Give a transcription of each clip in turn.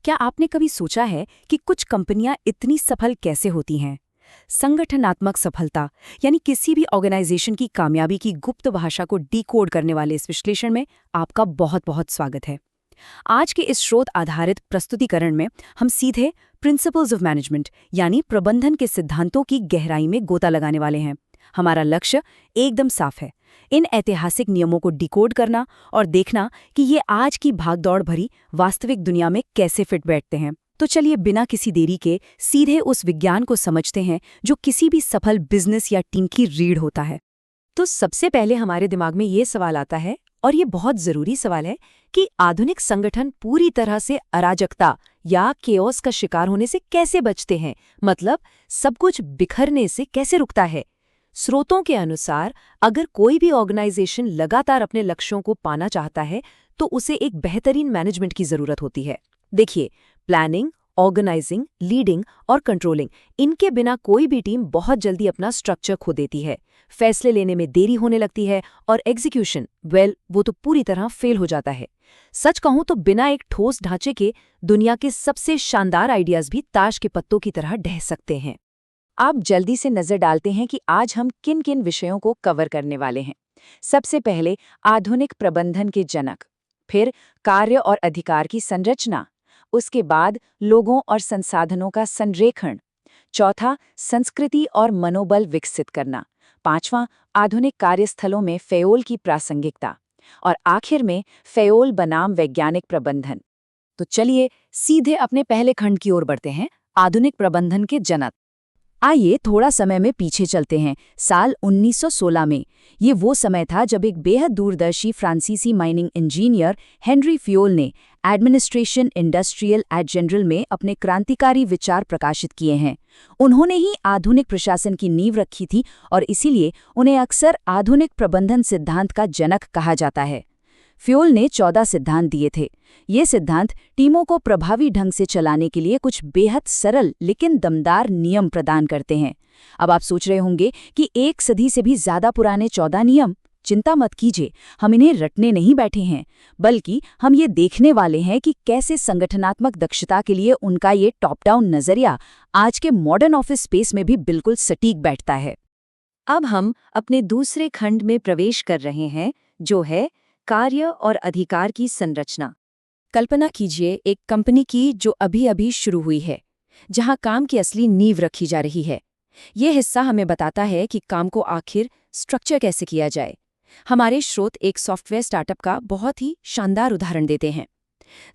क्या आपने कभी सोचा है कि कुछ कंपनियां इतनी सफल कैसे होती हैं? संगठनात्मक सफलता यानी किसी भी ऑर्गेनाइजेशन की कामयाबी की गुप्त भाषा को डिकोड करने वाले इस विश्लेषण में आपका बहुत बहुत स्वागत है। आज के इस स्रोत आधारित प्रस्तुतिकरण में हम सीधे प्रिंसिपल्स ऑफ मैनेजमेंट यानी प्रबंधन के सिद्धांतों की गहराई में गोता लगाने वाले हैं। हमारा लक्ष्य एकदम साफ है, इन ऐतिहासिक नियमों को डिकोड करना और देखना कि ये आज की भागदौड़ भरी वास्तविक दुनिया में कैसे फिट बैठते हैं। तो चलिए बिना किसी देरी के सीधे उस विज्ञान को समझते हैं जो किसी भी सफल बिजनेस या टीम की रीढ़ होता है। तो सबसे पहले हमारे दिमाग में ये सवाल आता है, और ये बहुत जरूरी सवाल है, कि आधुनिक संगठन पूरी तरह से अराजकता या केओस का शिकार होने से कैसे बचते हैं, मतलब सब कुछ बिखरने से कैसे रुकता है। स्रोतों के अनुसार अगर कोई भी ऑर्गेनाइजेशन लगातार अपने लक्ष्यों को पाना चाहता है तो उसे एक बेहतरीन मैनेजमेंट की जरूरत होती है। देखिए, प्लानिंग, ऑर्गेनाइजिंग, लीडिंग और कंट्रोलिंग, इनके बिना कोई भी टीम बहुत जल्दी अपना स्ट्रक्चर खो देती है, फैसले लेने में देरी होने लगती है और एग्जीक्यूशन, वो तो पूरी तरह फेल हो जाता है। सच कहूं तो बिना एक ठोस ढांचे के दुनिया के सबसे शानदार आइडियाज भी ताश के पत्तों की तरह ढह सकते हैं। आप जल्दी से नजर डालते हैं कि आज हम किन किन विषयों को कवर करने वाले हैं। सबसे पहले आधुनिक प्रबंधन के जनक, फिर कार्य और अधिकार की संरचना, उसके बाद लोगों और संसाधनों का संरेखण, चौथा संस्कृति और मनोबल विकसित करना, पांचवां आधुनिक कार्यस्थलों में फ़ेओल की प्रासंगिकता, और आखिर में फ़ेओल बनाम वैज्ञानिक प्रबंधन। तो चलिए सीधे अपने पहले खंड की ओर बढ़ते हैं, आधुनिक प्रबंधन के जनक। आइए थोड़ा समय में पीछे चलते हैं, साल 1916 में। ये वो समय था जब एक बेहद दूरदर्शी फ्रांसीसी माइनिंग इंजीनियर हेनरी फ़ेओल ने एडमिनिस्ट्रेशन इंडस्ट्रियल एट जनरल में अपने क्रांतिकारी विचार प्रकाशित किए हैं। उन्होंने ही आधुनिक प्रशासन की नींव रखी थी और इसीलिए उन्हें अक्सर आधुनिक प्रबंधन सिद्धांत का जनक कहा जाता है। फ़ेओल ने 14 सिद्धांत दिए थे। ये सिद्धांत टीमों को प्रभावी ढंग से चलाने के लिए कुछ बेहद सरल लेकिन दमदार नियम प्रदान करते हैं। अब आप सोच रहे होंगे कि एक सदी से भी ज्यादा पुराने 14 नियम। चिंता मत कीजिए, हम इन्हें रटने नहीं बैठे हैं, बल्कि हम ये देखने वाले हैं कि कैसे संगठनात्मक दक्षता के लिए उनका ये टॉप डाउन नजरिया आज के मॉडर्न ऑफिस स्पेस में भी बिल्कुल सटीक बैठता है। अब हम अपने दूसरे खंड में प्रवेश कर रहे हैं, जो है कार्य और अधिकार की संरचना। कल्पना कीजिए एक कंपनी की जो अभी अभी शुरू हुई है, जहां काम की असली नींव रखी जा रही है। यह हिस्सा हमें बताता है कि काम को आखिर स्ट्रक्चर कैसे किया जाए। हमारे स्रोत एक सॉफ्टवेयर स्टार्टअप का बहुत ही शानदार उदाहरण देते हैं।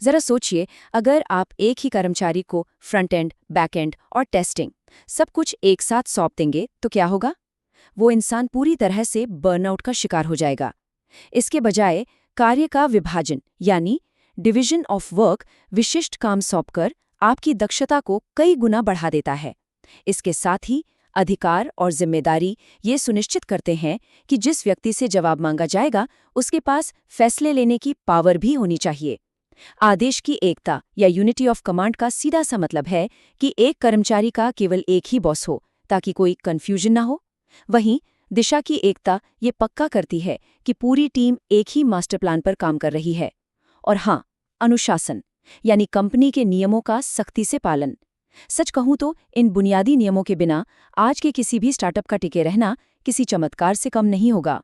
जरा सोचिए, अगर आप एक ही कर्मचारी को फ्रंट एंड, बैक एंड और टेस्टिंग सब कुछ एक साथ सौंप देंगे तो क्या होगा? वो इंसान पूरी तरह से बर्नआउट का शिकार हो जाएगा। इसके बजाय कार्य का विभाजन यानी डिवीजन ऑफ वर्क विशिष्ट काम सौंपकर आपकी दक्षता को कई गुना बढ़ा देता है। इसके साथ ही अधिकार और जिम्मेदारी ये सुनिश्चित करते हैं कि जिस व्यक्ति से जवाब मांगा जाएगा उसके पास फैसले लेने की पावर भी होनी चाहिए। आदेश की एकता या यूनिटी ऑफ कमांड का सीधा सा मतलब है कि एक कर्मचारी का केवल एक ही बॉस हो ताकि कोई कंफ्यूजन ना हो। वहीं दिशा की एकता ये पक्का करती है कि पूरी टीम एक ही मास्टर प्लान पर काम कर रही है। और हाँ, अनुशासन यानी कंपनी के नियमों का सख्ती से पालन। सच कहूं तो इन बुनियादी नियमों के बिना आज के किसी भी स्टार्टअप का टिके रहना किसी चमत्कार से कम नहीं होगा।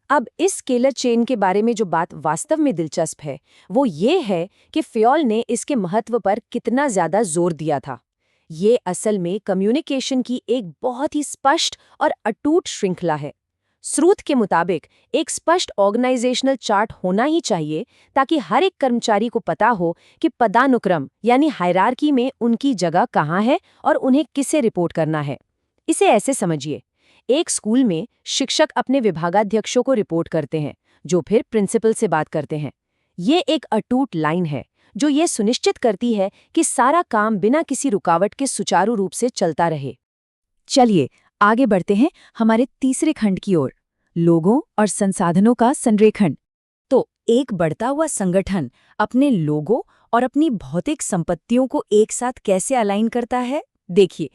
अब इस स्केलर चेन के बारे में जो बात वास्तव में दिलचस्प है वो ये है कि फ़ेओल ने इसके महत्व पर कितना ज्यादा जोर दिया था। ये असल में कम्युनिकेशन की एक बहुत ही स्पष्ट और अटूट श्रृंखला है। स्रोत के मुताबिक एक स्पष्ट ऑर्गेनाइजेशनल चार्ट होना ही चाहिए ताकि हर एक कर्मचारी को पता हो कि पदानुक्रम यानी हायरार्की में उनकी जगह कहाँ है और उन्हें किसे रिपोर्ट करना है। इसे ऐसे समझिए, एक स्कूल में शिक्षक अपने विभागाध्यक्षों को रिपोर्ट करते हैं जो फिर प्रिंसिपल से बात करते हैं। ये एक अटूट लाइन है जो ये सुनिश्चित करती है कि सारा काम बिना किसी रुकावट के सुचारू रूप से चलता रहे। चलिए आगे बढ़ते हैं हमारे तीसरे खंड की ओर, लोगों और संसाधनों का संरेखण। तो एक बढ़ता हुआ संगठन अपने लोगों और अपनी भौतिक संपत्तियों को एक साथ कैसे अलाइन करता है? देखिए,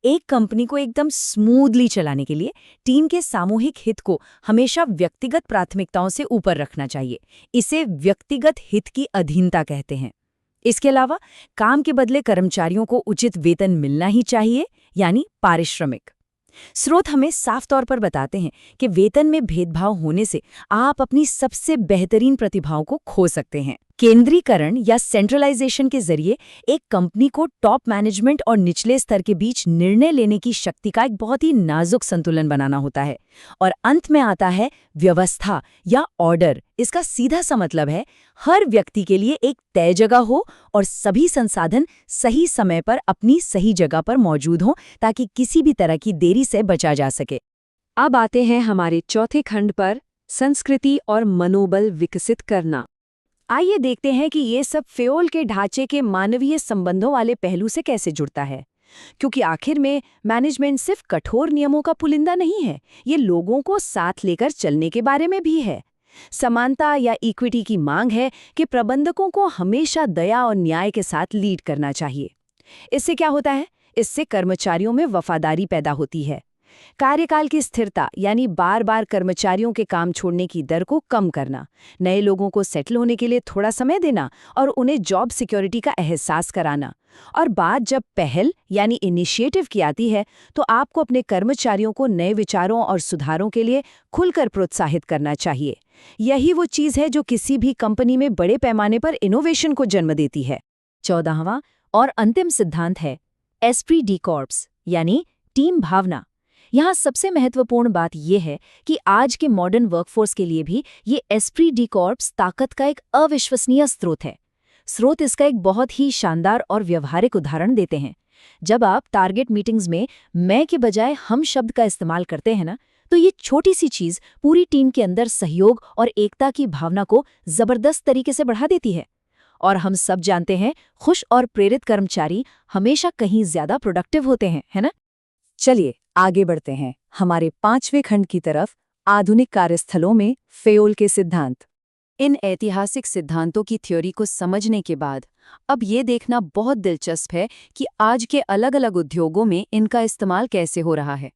एक कंपनी को एकदम स्मूथली चलाने के लिए टीम के सामूहिक हित को हमेशा व्यक्तिगत प्राथमिकताओं से ऊपर रखना चाहिए। इसे व्यक्तिगत हित की अधीनता कहते हैं। इसके अलावा काम के बदले कर्मचारियों को उचित वेतन मिलना ही चाहिए, यानी पारिश्रमिक। स्रोत हमें साफ तौर पर बताते हैं कि वेतन में भेदभाव होने से आप अपनी सबसे बेहतरीन प्रतिभाओं को खो सकते हैं। केंद्रीकरण या सेंट्रलाइजेशन के जरिए एक कंपनी को टॉप मैनेजमेंट और निचले स्तर के बीच निर्णय लेने की शक्ति का एक बहुत ही नाजुक संतुलन बनाना होता है। और अंत में आता है व्यवस्था या ऑर्डर। इसका सीधा सा मतलब है हर व्यक्ति के लिए एक तय जगह हो और सभी संसाधन सही समय पर अपनी सही जगह पर मौजूद हों, ताकि किसी भी तरह की देरी से बचा जा सके। अब आते हैं हमारे चौथे खंड पर, संस्कृति और मनोबल विकसित करना। आइए देखते हैं कि ये सब फेओल के ढांचे के मानवीय संबंधों वाले पहलू से कैसे जुड़ता है। क्योंकि आखिर में मैनेजमेंट सिर्फ कठोर नियमों का पुलिंदा नहीं है, ये लोगों को साथ लेकर चलने के बारे में भी है। समानता या इक्विटी की मांग है कि प्रबंधकों को हमेशा दया और न्याय के साथ लीड करना चाहिए। इससे क्या होता है? इससे कर्मचारियों में वफादारी पैदा होती है। कार्यकाल की स्थिरता यानी बार बार कर्मचारियों के काम छोड़ने की दर को कम करना, नए लोगों को सेटल होने के लिए थोड़ा समय देना और उन्हें जॉब सिक्योरिटी का एहसास कराना। और बात जब पहल यानी इनिशिएटिव की आती है, तो आपको अपने कर्मचारियों को नए विचारों और सुधारों के लिए खुलकर प्रोत्साहित करना चाहिए। यही वो चीज़ है जो किसी भी कंपनी में बड़े पैमाने पर इनोवेशन को जन्म देती है। 14वां और अंतिम सिद्धांत है एस्प्री डी कॉर्प्स यानी टीम भावना। यहाँ सबसे महत्वपूर्ण बात यह है कि आज के मॉडर्न वर्कफोर्स के लिए भी ये एस्प्री डी कॉर्प्स ताकत का एक अविश्वसनीय स्रोत है। स्रोत इसका एक बहुत ही शानदार और व्यवहारिक उदाहरण देते हैं। जब आप टारगेट मीटिंग्स में मैं के बजाय हम शब्द का इस्तेमाल करते हैं ना, तो ये छोटी सी चीज़ पूरी टीम के अंदर सहयोग और एकता की भावना को जबरदस्त तरीके से बढ़ा देती है। और हम सब जानते हैं, खुश और प्रेरित कर्मचारी हमेशा कहीं ज्यादा प्रोडक्टिव होते हैं, है ना? चलिए आगे बढ़ते हैं हमारे 5वें खंड की तरफ, आधुनिक कार्यस्थलों में फेओल के सिद्धांत। इन ऐतिहासिक सिद्धांतों की थ्योरी को समझने के बाद अब ये देखना बहुत दिलचस्प है कि आज के अलग-अलग उद्योगों में इनका इस्तेमाल कैसे हो रहा है।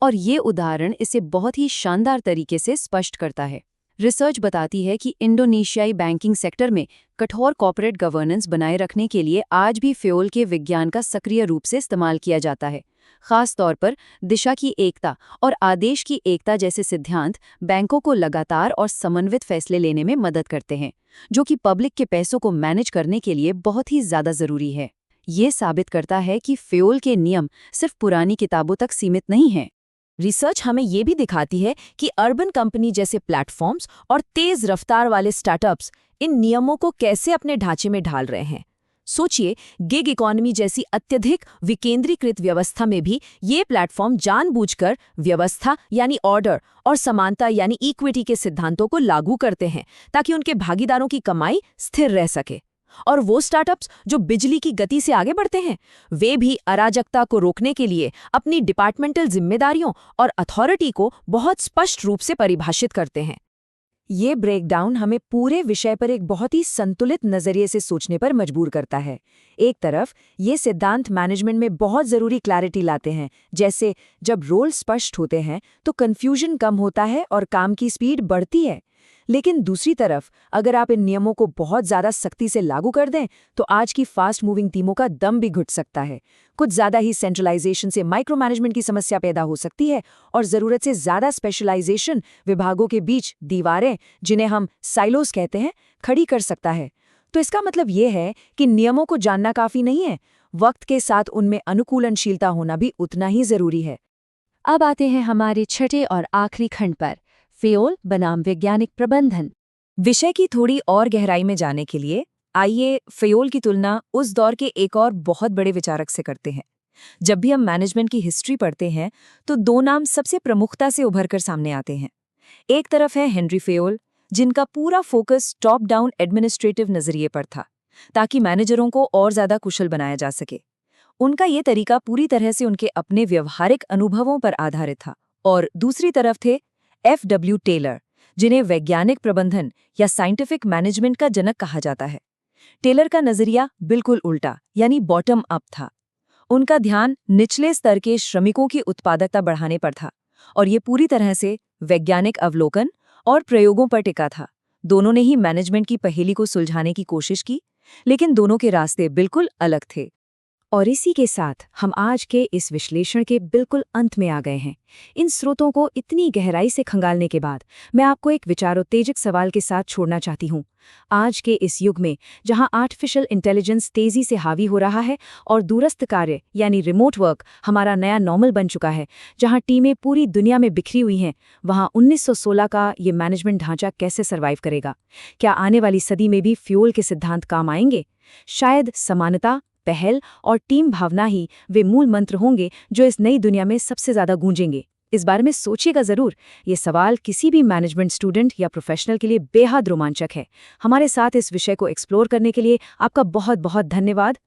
और ये उदाहरण इसे बहुत ही शानदार तरीके से स्पष्ट करता है। रिसर्च बताती है कि इंडोनेशियाई बैंकिंग सेक्टर में कठोर कॉर्पोरेट गवर्नेंस बनाए रखने के लिए आज भी फेओल के विज्ञान का सक्रिय रूप से इस्तेमाल किया जाता है। खास तौर पर दिशा की एकता और आदेश की एकता जैसे सिद्धांत बैंकों को लगातार और समन्वित फैसले लेने में मदद करते हैं, जो कि पब्लिक के पैसों को मैनेज करने के लिए बहुत ही ज्यादा जरूरी है। ये साबित करता है कि फेओल के नियम सिर्फ पुरानी किताबों तक सीमित नहीं हैं। रिसर्च हमें ये भी दिखाती है कि अर्बन कंपनी जैसे प्लेटफॉर्म्स और तेज रफ्तार वाले स्टार्टअप्स इन नियमों को कैसे अपने ढांचे में ढाल रहे हैं। सोचिए, गिग इकोनॉमी जैसी अत्यधिक विकेंद्रीकृत व्यवस्था में भी ये प्लेटफॉर्म जानबूझकर व्यवस्था यानी ऑर्डर और समानता यानी इक्विटी के सिद्धांतों को लागू करते हैं, ताकि उनके भागीदारों की कमाई स्थिर रह सके। और वो स्टार्टअप्स जो बिजली की गति से आगे बढ़ते हैं, वे भी अराजकता को रोकने के लिए अपनी डिपार्टमेंटल जिम्मेदारियों और अथॉरिटी को बहुत स्पष्ट रूप से परिभाषित करते हैं। ये ब्रेकडाउन हमें पूरे विषय पर एक बहुत ही संतुलित नजरिए से सोचने पर मजबूर करता है। एक तरफ ये सिद्धांत मैनेजमेंट में बहुत ज़रूरी क्लैरिटी लाते हैं, जैसे जब रोल स्पष्ट होते हैं तो कन्फ्यूजन कम होता है और काम की स्पीड बढ़ती है। लेकिन दूसरी तरफ अगर आप इन नियमों को बहुत ज़्यादा सख्ती से लागू कर दें तो आज की फास्ट मूविंग टीमों का दम भी घुट सकता है। कुछ ज़्यादा ही सेंट्रलाइजेशन से माइक्रो मैनेजमेंट की समस्या पैदा हो सकती है और ज़रूरत से ज़्यादा स्पेशलाइजेशन विभागों के बीच दीवारें, जिन्हें हम साइलोस कहते हैं, खड़ी कर सकता है। तो इसका मतलब ये है कि नियमों को जानना काफ़ी नहीं है, वक्त के साथ उनमें अनुकूलनशीलता होना भी उतना ही ज़रूरी है। अब आते हैं हमारे छठे और आखिरी खंड पर, फेओल बनाम वैज्ञानिक प्रबंधन। विषय की थोड़ी और गहराई में जाने के लिए आइए फेओल की तुलना उस दौर के एक और बहुत बड़े विचारक से करते हैं। जब भी हम मैनेजमेंट की हिस्ट्री पढ़ते हैं तो दो नाम सबसे प्रमुखता से उभरकर सामने आते हैं। एक तरफ है हेनरी फेओल, जिनका पूरा फोकस टॉप डाउन एडमिनिस्ट्रेटिव नजरिए पर था, ताकि मैनेजरों को और ज्यादा कुशल बनाया जा सके। उनका ये तरीका पूरी तरह से उनके अपने व्यवहारिक अनुभवों पर आधारित था। और दूसरी तरफ थे F.W. टेलर, जिन्हें वैज्ञानिक प्रबंधन या साइंटिफिक मैनेजमेंट का जनक कहा जाता है। टेलर का नजरिया बिल्कुल उल्टा यानी बॉटम अप था। उनका ध्यान निचले स्तर के श्रमिकों की उत्पादकता बढ़ाने पर था और ये पूरी तरह से वैज्ञानिक अवलोकन और प्रयोगों पर टिका था। दोनों ने ही मैनेजमेंट की पहेली को सुलझाने की कोशिश की, लेकिन दोनों के रास्ते बिल्कुल अलग थे। और इसी के साथ हम आज के इस विश्लेषण के बिल्कुल अंत में आ गए हैं। इन स्रोतों को इतनी गहराई से खंगालने के बाद मैं आपको एक विचारोत्तेजक सवाल के साथ छोड़ना चाहती हूँ। आज के इस युग में जहाँ आर्टिफिशियल इंटेलिजेंस तेजी से हावी हो रहा है और दूरस्थ कार्य यानी रिमोट वर्क हमारा नया नॉर्मल बन चुका है, जहाँ टीमें पूरी दुनिया में बिखरी हुई हैं, वहाँ 1916 का ये मैनेजमेंट ढांचा कैसे सर्वाइव करेगा? क्या आने वाली सदी में भी फ्यूल के सिद्धांत काम आएंगे? शायद समानता, पहल और टीम भावना ही वे मूल मंत्र होंगे जो इस नई दुनिया में सबसे ज्यादा गूंजेंगे। इस बारे में सोचिएगा जरूर। ये सवाल किसी भी मैनेजमेंट स्टूडेंट या प्रोफेशनल के लिए बेहद रोमांचक है। हमारे साथ इस विषय को एक्सप्लोर करने के लिए आपका बहुत बहुत धन्यवाद।